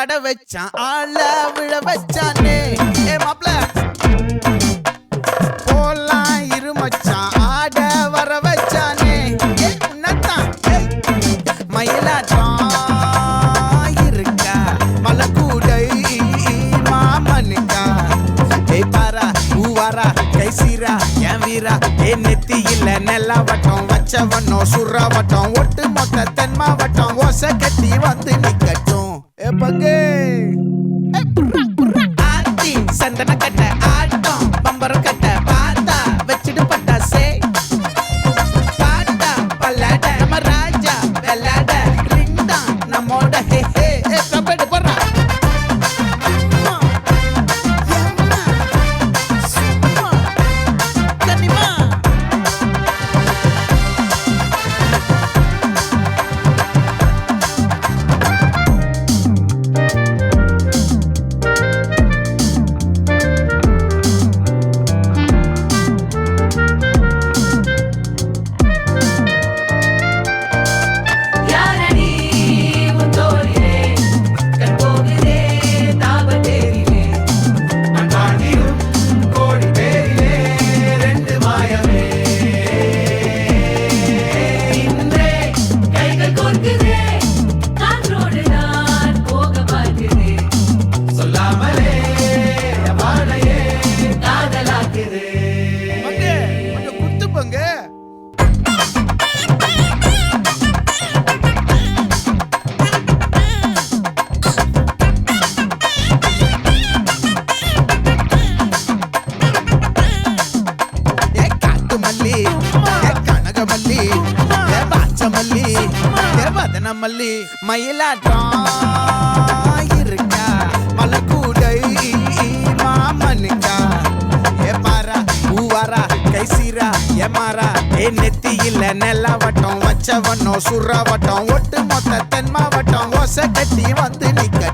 ஆட வச்சான் ஆள விழ வச்சானே ஏ மாப்ள போலாம் இரு மச்சான் ஆட வர வச்சானே உன்னத்தான் மயிலாட்டம் இருக்கா மலக்கூடை மாமனுக்கா ஏய் பாரா ஊவாரா கைசீரா என் வீரா ஏ நெத்தி இல்ல நெல்லா வட்டம் வச்சவனோ சுறா வட்டம் ஒட்டு மொத்த தென் மாவட்டம் ஓசை கட்டி வந்து நிக்கட்டும் ஏ பங்கே ஆத்தி சந்தன கட்ட ஆட்டம் பம்பரம் கட்ட பாத்தா வச்சிடு பட்டாசே பாட்டா பல்லாட நம்ம ராஜா வெள்ளாட ரிங் தான் நம்மோட ஹே ஹே ஏ கபடி போறா மல்லி மயிலாட்டம் இருக்கா மலக்கூடை மாமனுக்கா ஏ பாரா ஊவாரா கைசீரா ஏ மாறா ஏ நெத்தி இல்ல நெல்லா வட்டம் வச்சவனோ சுறா வட்டம் ஒட்டு மொத்த தென் மாவட்டம் ஓசை கட்டி வந்து நிக்க